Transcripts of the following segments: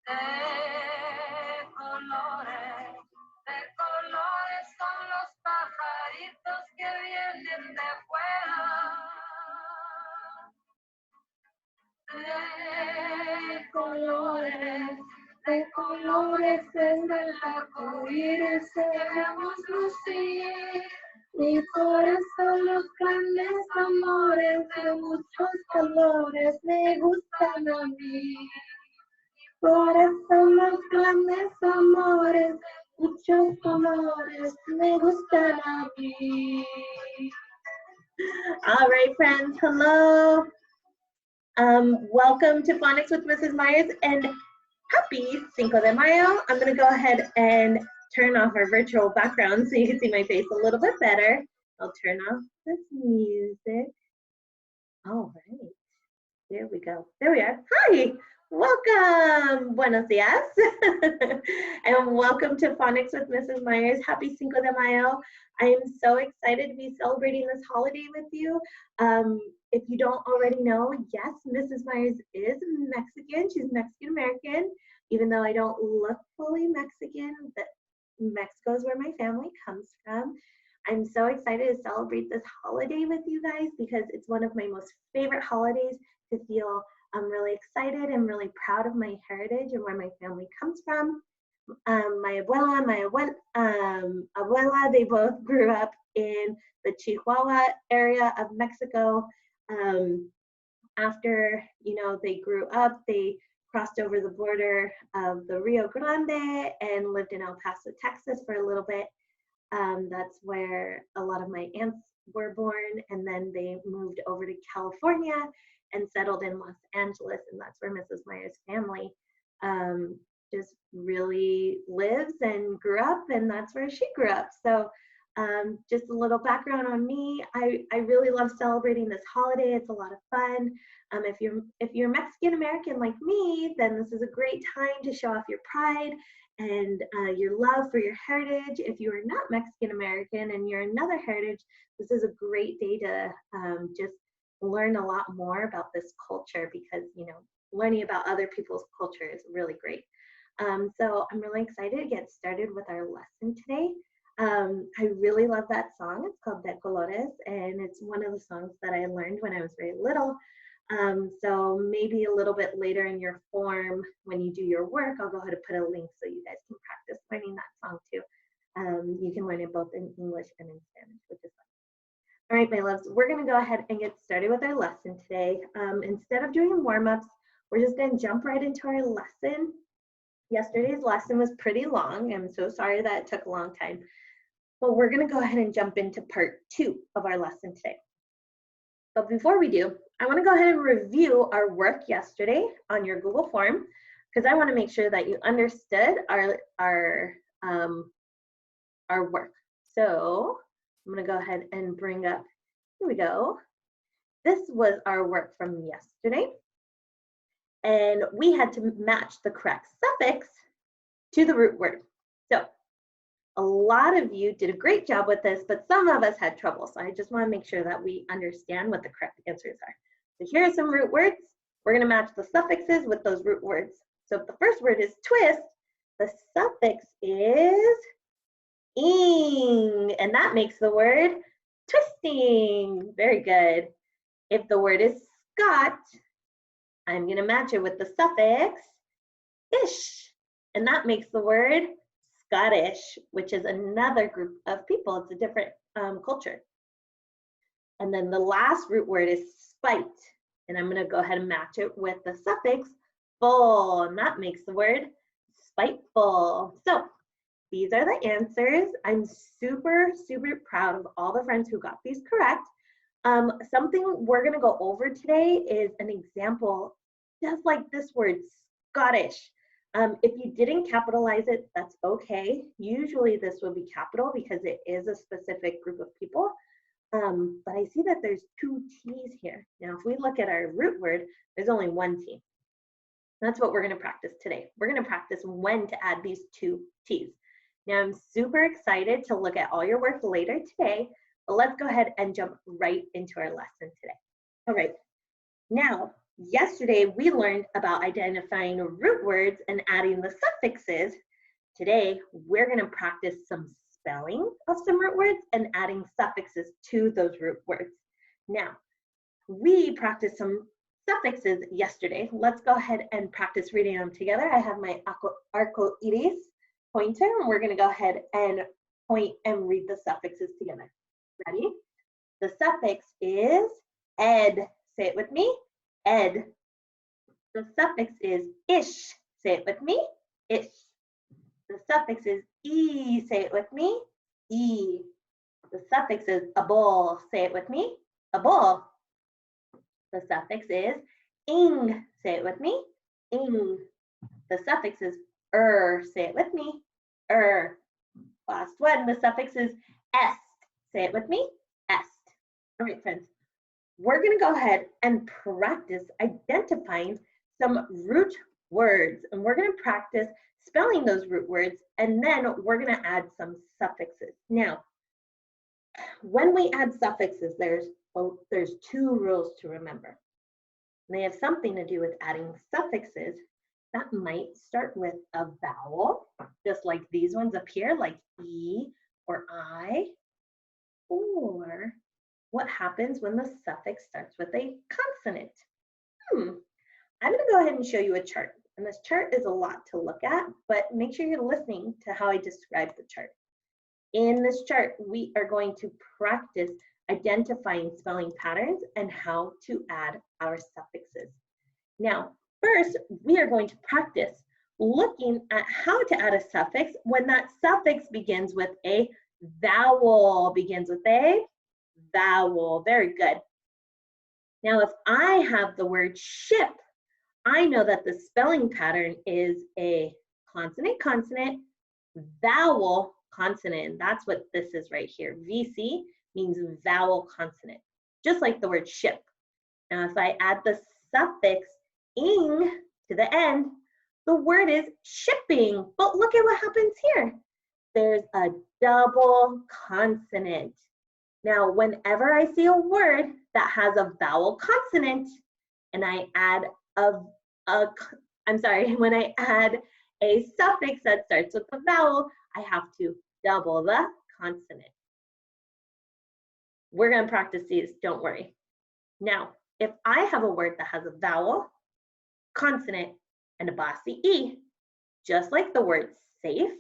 de colores son los pajaritos que vienen de fuera. De colores es el arco iris que vemos lucir. Y por eso los grandes amores de muchos colores me gustan a mí. Por eso los grandes amores, muchos colores me gustan a mí. All right, friends, hello. Welcome to Phonics with Mrs. Myers and happy Cinco de Mayo. I'm going to go ahead and turn off our virtual background so you can see my face a little bit better. I'll turn off this music. All right, there we go. There we are. Hi, welcome. Buenos dias. And welcome to Phonics with Mrs. Myers. Happy Cinco de Mayo. I am so excited to be celebrating this holiday with you. If you don't already know, yes, Mrs. Myers is Mexican. She's Mexican-American, even though I don't look fully Mexican, but Mexico is where my family comes from. I'm so excited to celebrate this holiday with you guys because it's one of my most favorite holidays to feel really excited and really proud of my heritage and where my family comes from. My abuela and my abuela, they both grew up in the Chihuahua area of Mexico. After, they grew up, they crossed over the border of the Rio Grande and lived in El Paso, Texas for a little bit. That's where a lot of my aunts were born, and then they moved over to California and settled in Los Angeles, and that's where Mrs. Myers' family just really lives and grew up, and that's where she grew up. So just a little background on me. I really love celebrating this holiday. It's a lot of fun. If you're Mexican American like me, then this is a great time to show off your pride and your love for your heritage. If you are not Mexican American and you're another heritage, this is a great day to just learn a lot more about this culture because, learning about other people's culture is really great. So I'm really excited to get started with our lesson today. I really love that song. It's called De Colores, and it's one of the songs that I learned when I was very little. So maybe a little bit later in your form, when you do your work, I'll go ahead and put a link so you guys can practice learning that song too. You can learn it both in English and in Spanish, which is fun. All right, my loves, we're gonna go ahead and get started with our lesson today. Instead of doing warm-ups, we're just gonna jump right into our lesson. Yesterday's lesson was pretty long. I'm so sorry that it took a long time. But we're gonna go ahead and jump into part 2 of our lesson today. But before we do, I wanna go ahead and review our work yesterday on your Google form because I wanna make sure that you understood our work. So I'm gonna go ahead and bring up, here we go. This was our work from yesterday. And we had to match the correct suffix to the root word. So a lot of you did a great job with this, but some of us had trouble. So I just want to make sure that we understand what the correct answers are. So here are some root words. We're going to match the suffixes with those root words. So if the first word is twist, the suffix is ing, and that makes the word twisting. Very good. If the word is Scot, I'm going to match it with the suffix ish, and that makes the word Scottish, which is another group of people. It's a different culture. And then the last root word is spite, and I'm going to go ahead and match it with the suffix full, and that makes the word spiteful. So these are the answers. I'm super, super proud of all the friends who got these correct. Something we're going to go over today is an example just like this word, Scottish. If you didn't capitalize it, that's okay. Usually this will be capital because it is a specific group of people. But I see that there's 2 T's here. Now, if we look at our root word, there's only 1 T. That's what we're going to practice today. We're going to practice when to add these 2 T's. Now, I'm super excited to look at all your work later today. But let's go ahead and jump right into our lesson today. All right, now Yesterday, we learned about identifying root words and adding the suffixes. Today, we're going to practice some spelling of some root words and adding suffixes to those root words. Now, we practiced some suffixes yesterday. Let's go ahead and practice reading them together. I have my arco-iris pointer, and we're going to go ahead and point and read the suffixes together. Ready? The suffix is ed. Say it with me. Ed. The suffix is ish. Say it with me. Ish. The suffix is e. Say it with me. E. The suffix is abol. Say it with me. Abol. The suffix is ing. Say it with me. Ing. The suffix is Say it with me. Last one. The suffix is est. Say it with me. Est. All right, friends. We're going to go ahead and practice identifying some root words, and we're going to practice spelling those root words, and then we're going to add some suffixes. Now, when we add suffixes, there's two rules to remember. And they have something to do with adding suffixes that might start with a vowel, just like these ones up here, like E or I, or what happens when the suffix starts with a consonant. I'm going to go ahead and show you a chart. And this chart is a lot to look at, but make sure you're listening to how I describe the chart. In this chart, we are going to practice identifying spelling patterns and how to add our suffixes. Now, first, we are going to practice looking at how to add a suffix when that suffix begins with a vowel. Begins with a vowel. Very good. Now, if I have the word ship, I know that the spelling pattern is a consonant, consonant, vowel, consonant. That's what this is right here. VC means vowel consonant, just like the word ship. Now, if I add the suffix ing to the end, the word is shipping. But look at what happens here. There's a double consonant. Now, whenever I see a word that has a vowel consonant and I add when I add a suffix that starts with a vowel, I have to double the consonant. We're going to practice these, don't worry. Now, if I have a word that has a vowel, consonant, and a bossy E, just like the word safe,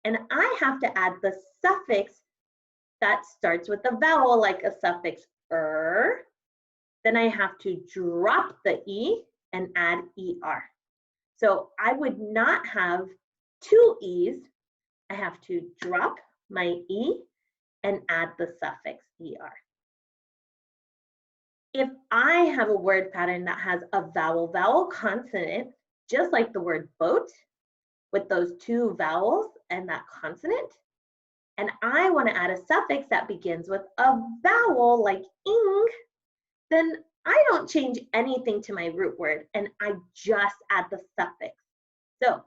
and I have to add the suffix that starts with a vowel, like a suffix then I have to drop the E and add ER. So I would not have two E's. I have to drop my E and add the suffix ER. If I have a word pattern that has a vowel consonant, just like the word boat, with those two vowels and that consonant, and I want to add a suffix that begins with a vowel like ing, then I don't change anything to my root word and I just add the suffix. So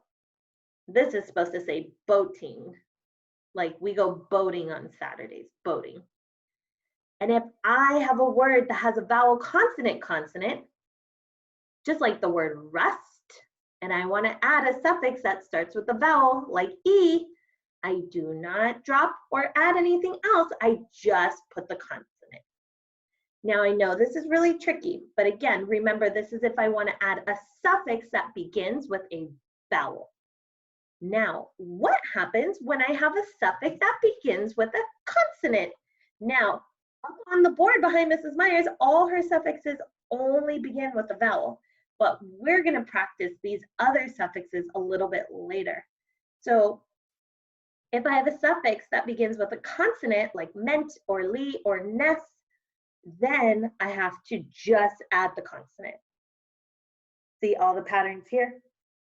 this is supposed to say boating, like we go boating on Saturdays, boating. And if I have a word that has a vowel consonant, just like the word rust, and I want to add a suffix that starts with a vowel like E, I do not drop or add anything else. I just put the consonant. Now I know this is really tricky, but again, remember this is if I want to add a suffix that begins with a vowel. Now, what happens when I have a suffix that begins with a consonant? Now, up on the board behind Mrs. Myers, all her suffixes only begin with a vowel, but we're going to practice these other suffixes a little bit later. So if I have a suffix that begins with a consonant like ment or li or ness, then I have to just add the consonant. See all the patterns here?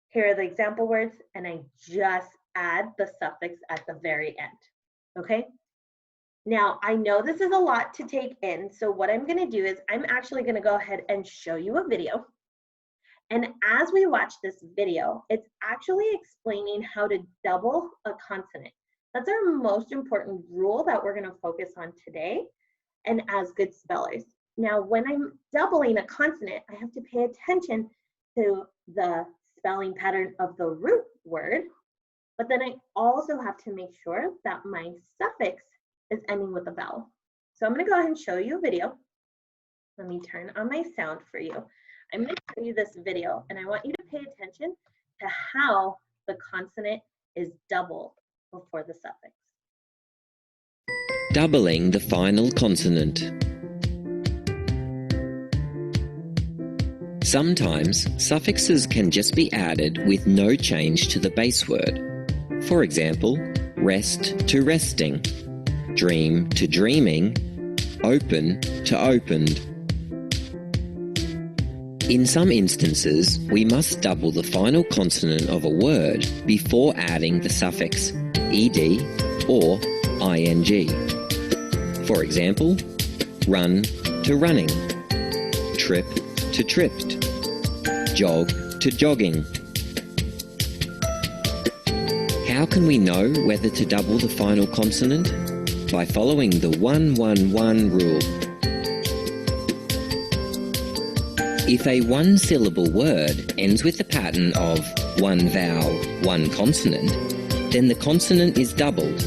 Here are the example words, and I just add the suffix at the very end, okay? Now, I know this is a lot to take in, so what I'm gonna do is I'm actually gonna go ahead and show you a video. And as we watch this video, it's actually explaining how to double a consonant. That's our most important rule that we're gonna focus on today and as good spellers. Now, when I'm doubling a consonant, I have to pay attention to the spelling pattern of the root word, but then I also have to make sure that my suffix is ending with a vowel. So I'm going to go ahead and show you a video. Let me turn on my sound for you. I'm going to show you this video, and I want you to pay attention to how the consonant is doubled before the suffix. Doubling the final consonant. Sometimes suffixes can just be added with no change to the base word. For example, rest to resting, dream to dreaming, open to opened. In some instances, we must double the final consonant of a word before adding the suffix ed or ing. For example, run to running, trip to tripped, jog to jogging. How can we know whether to double the final consonant? By following the 1-1-1 rule. If a one-syllable word ends with the pattern of one vowel, one consonant, then the consonant is doubled.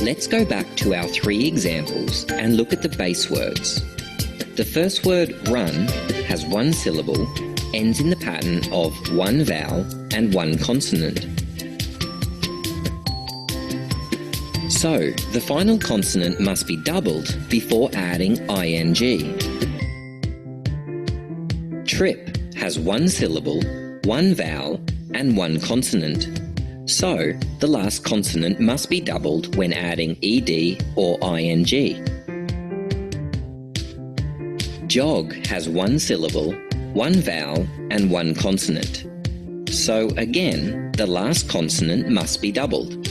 Let's go back to our 3 examples and look at the base words. The first word, run, has one syllable, ends in the pattern of one vowel and one consonant. So, the final consonant must be doubled before adding ing. Trip has one syllable, one vowel, and one consonant. So, the last consonant must be doubled when adding ed or ing. Jog has one syllable, one vowel, and one consonant. So again, the last consonant must be doubled.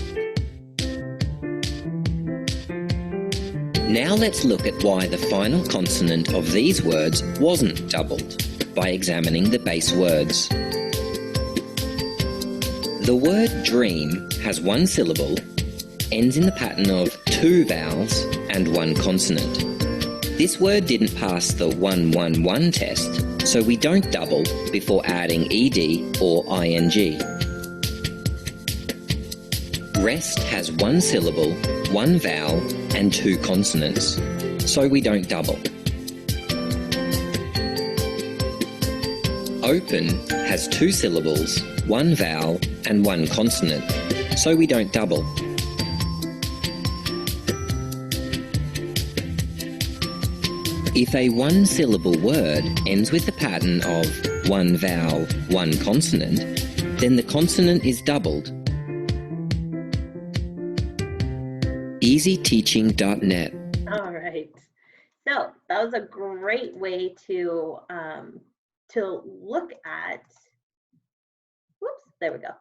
Now let's look at why the final consonant of these words wasn't doubled, by examining the base words. The word dream has one syllable, ends in the pattern of 2 vowels and one consonant. This word didn't pass the 1-1-1 test, so we don't double before adding ed or ing. Rest has one syllable, one vowel, and 2 consonants, so we don't double. Open has 2 syllables, one vowel, and one consonant, so we don't double. If a one-syllable word ends with the pattern of one vowel, one consonant, then the consonant is doubled. EasyTeaching.net. All right. So that was a great way to look at. Whoops, there we go.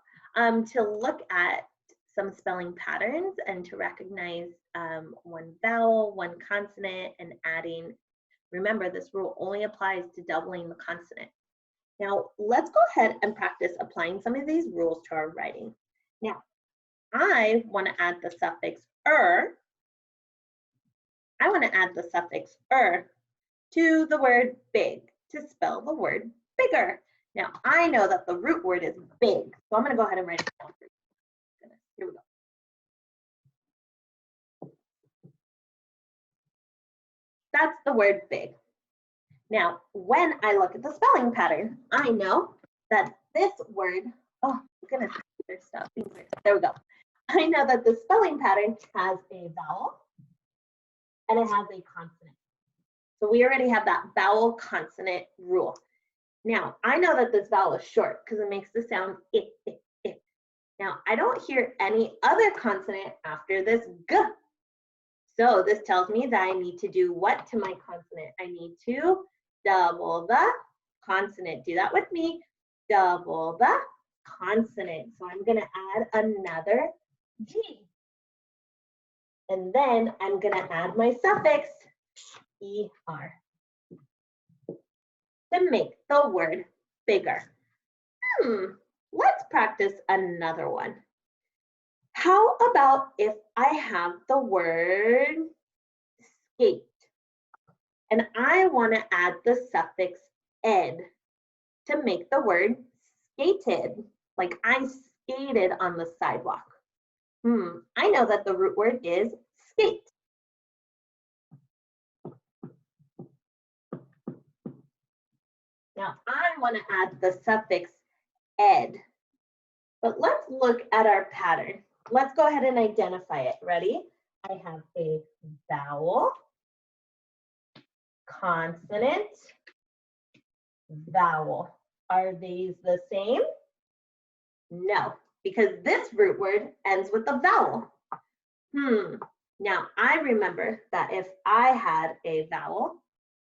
To look at some spelling patterns and to recognize one vowel, one consonant, and adding. Remember, this rule only applies to doubling the consonant. Now, let's go ahead and practice applying some of these rules to our writing. Now, I want to add the suffix er. I want to add the suffix er to the word big to spell the word bigger. Now, I know that the root word is big, so I'm going to go ahead and write it down for you. Here we go. That's the word big. Now, when I look at the spelling pattern, I know that this word, oh goodness, there's stuff. There we go. I know that the spelling pattern has a vowel and it has a consonant. So we already have that vowel consonant rule. Now, I know that this vowel is short because it makes the sound it. Now, I don't hear any other consonant after this g. So this tells me that I need to do what to my consonant? I need to double the consonant. Do that with me. Double the consonant. So I'm going to add another G. And then I'm going to add my suffix ER to make the word bigger. Let's practice another one. How about if I have the word skate. And I want to add the suffix ed to make the word skated, like I skated on the sidewalk. I know that the root word is skate. Now I want to add the suffix ed, but let's look at our pattern. Let's go ahead and identify it. Ready? I have a vowel, consonant, vowel. Are these the same? No, because this root word ends with a vowel. Now I remember that if I had a vowel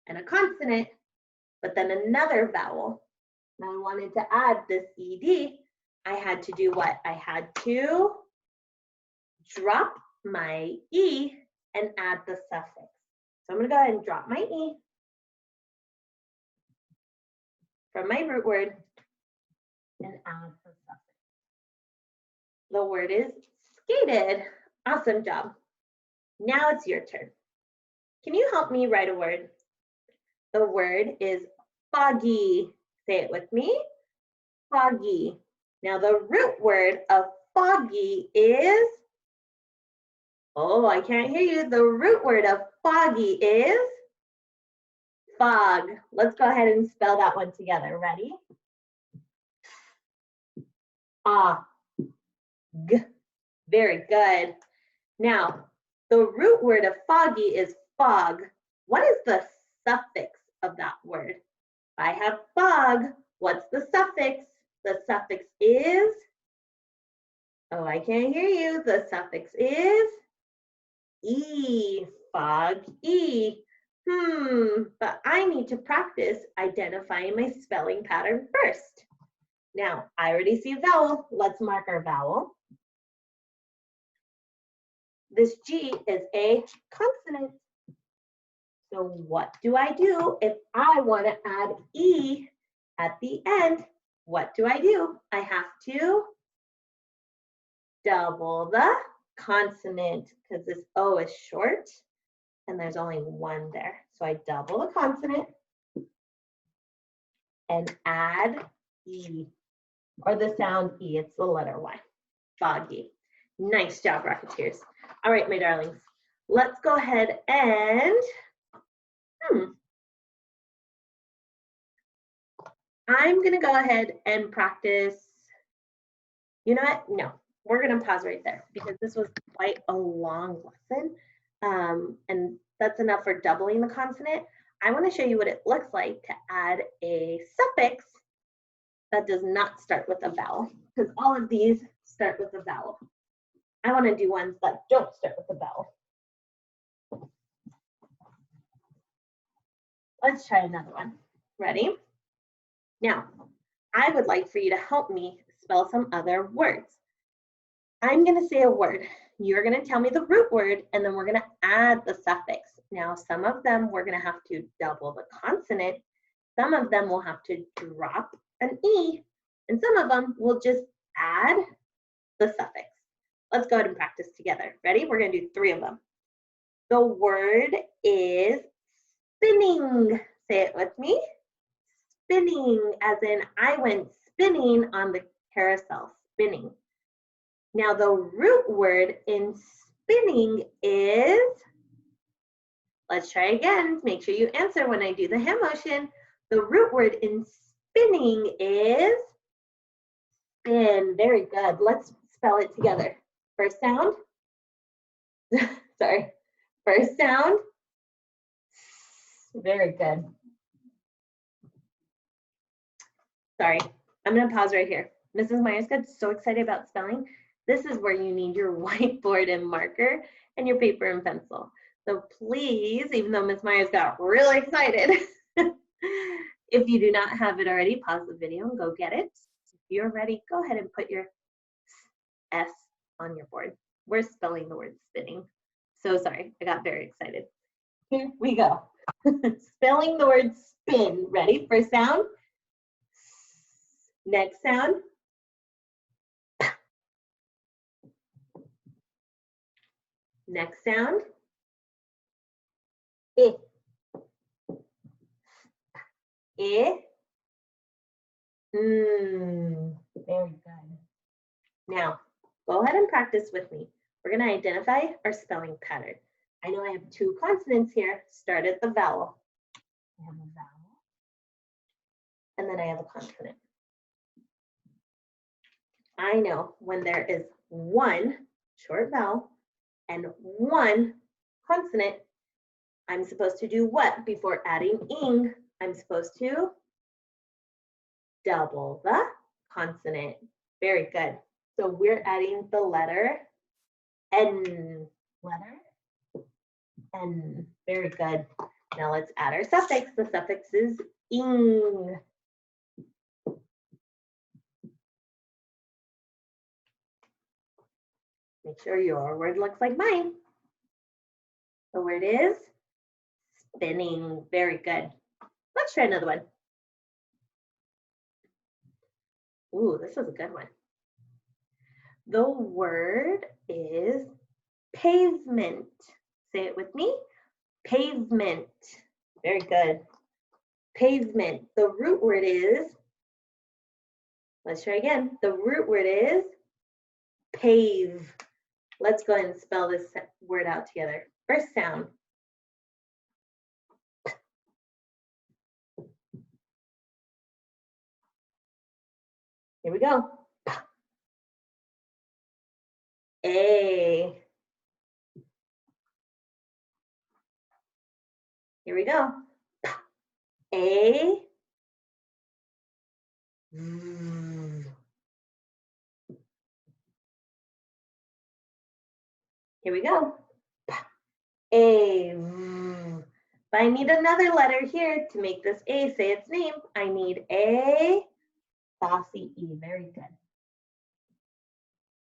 and a consonant, but then another vowel, and I wanted to add this ed, I had to do what? I had to drop my e and add the suffix. So I'm going to go ahead and drop my e from my root word and add the suffix. The word is skated. Awesome job. Now it's your turn. Can you help me write a word? The word is foggy. Say it with me. Foggy. Now the root word of foggy is, oh, I can't hear you. The root word of foggy is fog. Let's go ahead and spell that one together. Ready? G. Very good. Now, the root word of foggy is fog. What is the suffix of that word? I have fog. What's the suffix? The suffix is, oh, I can't hear you. The suffix is e, fog, e. But I need to practice identifying my spelling pattern first. Now, I already see a vowel. Let's mark our vowel. This G is a consonant. So what do I do if I want to add E at the end? What do? I have to double the consonant because this O is short and there's only one there. So I double the consonant and add E, or the sound E, it's the letter Y, foggy. Nice job, Rocketeers. All right, my darlings, let's go ahead and, I'm gonna go ahead and practice, you know what? No, we're gonna pause right there because this was quite a long lesson. And that's enough for doubling the consonant. I wanna show you what it looks like to add a suffix that does not start with a vowel, because all of these start with a vowel. I want to do ones that don't start with a vowel. Let's try another one. Ready? Now, I would like for you to help me spell some other words. I'm going to say a word. You're going to tell me the root word, and then we're going to add the suffix. Now, some of them we're going to have to double the consonant. Some of them will have to drop an E, and some of them will just add the suffix. Let's go ahead and practice together. Ready? We're going to do 3 of them. The word is spinning. Say it with me. Spinning, as in I went spinning on the carousel, spinning. Now the root word in spinning is, let's try again. Make sure you answer when I do the hand motion. The root word in spinning is spin. Very good. Let's spell it together. First sound. Sorry. First sound. Very good. Sorry. I'm going to pause right here. Mrs. Myers got so excited about spelling. This is where you need your whiteboard and marker and your paper and pencil. So please, even though Ms. Myers got really excited, if you do not have it already, pause the video and go get it. If you're ready, go ahead and put your S on your board. We're spelling the word spinning. So sorry, I got very excited. Here we go. Spelling the word spin. Ready? First sound. Next sound. Next sound. I. I. Very good. Now, go ahead and practice with me. We're going to identify our spelling pattern. I know I have two consonants here. Start at the vowel. I have a vowel, and then I have a consonant. I know when there is one short vowel and one consonant, I'm supposed to do what before adding ing? I'm supposed to double the consonant. Very good. So we're adding the letter N. Letter N. Very good. Now let's add our suffix. The suffix is ing. Make sure your word looks like mine. The word is spinning. Very good. Let's try another one. Ooh, this is a good one. The word is pavement. Say it with me. Pavement. Very good. Pavement. The root word is, let's try again. The root word is pave. Let's go ahead and spell this word out together. First sound. Here we go. A. Here we go. A. Here we go. A. But I need another letter here to make this A say its name. I need a bossy E. Very good.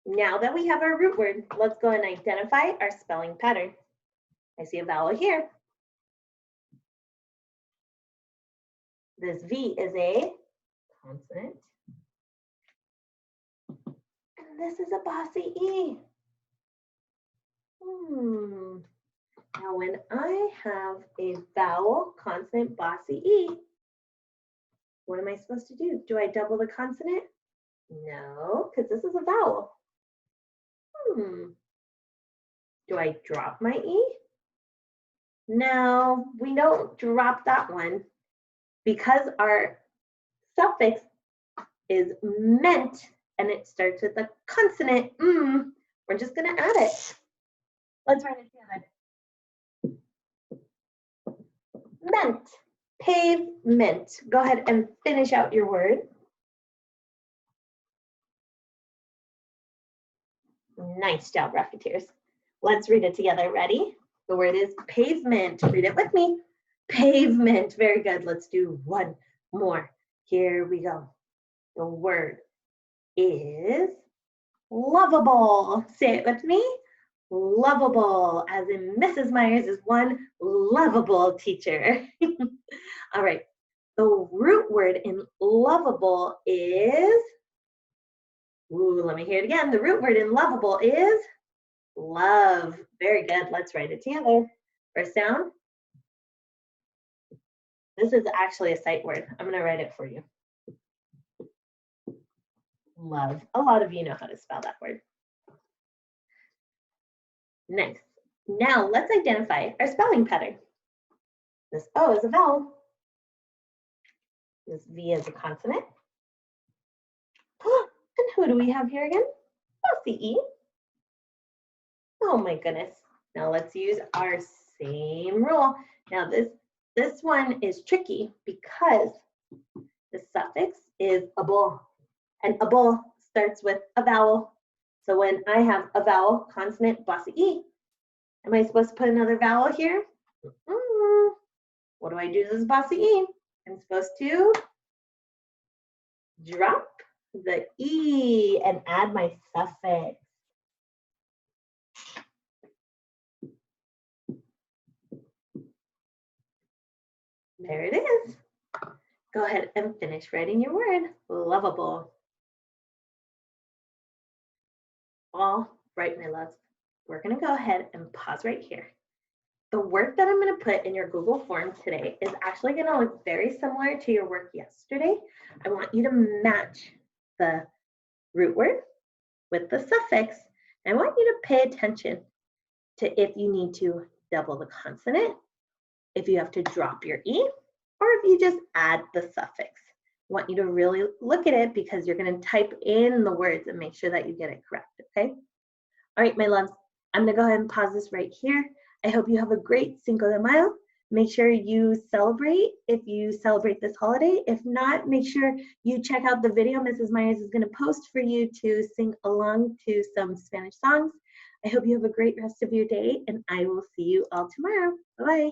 Now that we have our root word, let's go and identify our spelling pattern. I see a vowel here. This V is a consonant. And this is a bossy E. Now when I have a vowel, consonant, bossy E, what am I supposed to do? Do I double the consonant? No, because this is a vowel. Do I drop my E? No, we don't drop that one because our suffix is meant and it starts with a consonant. We're just going to add it. Let's write it together. Meant. Pavement. Go ahead and finish out your word. Nice job, Rocketeers. Let's read it together. Ready? The word is pavement. Read it with me. Pavement. Very good. Let's do one more. Here we go. The word is lovable. Say it with me. Lovable, as in Mrs. Myers is one lovable teacher. All right. The root word in lovable is, let me hear it again. The root word in lovable is love. Very good. Let's write it together. First sound. This is actually a sight word. I'm going to write it for you. Love. A lot of you know how to spell that word. Nice. Now let's identify our spelling pattern. This O is a vowel. This V is a consonant. And who do we have here again? Bossy E. Oh my goodness. Now let's use our same rule. Now this one is tricky because the suffix is able, and able starts with a vowel. So when I have a vowel, consonant, bossy E, am I supposed to put another vowel here? What do I do to this bossy E? I'm supposed to drop the E and add my suffix. There it is. Go ahead and finish writing your word. Lovable. All right, my loves. We're going to go ahead and pause right here. The work that I'm going to put in your Google form today is actually going to look very similar to your work yesterday. I want you to match the root word with the suffix. I want you to pay attention to if you need to double the consonant, if you have to drop your E, or if you just add the suffix. I want you to really look at it because you're going to type in the words and make sure that you get it correct, okay? All right, my loves, I'm going to go ahead and pause this right here. I hope you have a great Cinco de Mayo. Make sure you celebrate if you celebrate this holiday. If not, make sure you check out the video Mrs. Myers is going to post for you to sing along to some Spanish songs. I hope you have a great rest of your day, and I will see you all tomorrow. Bye-bye.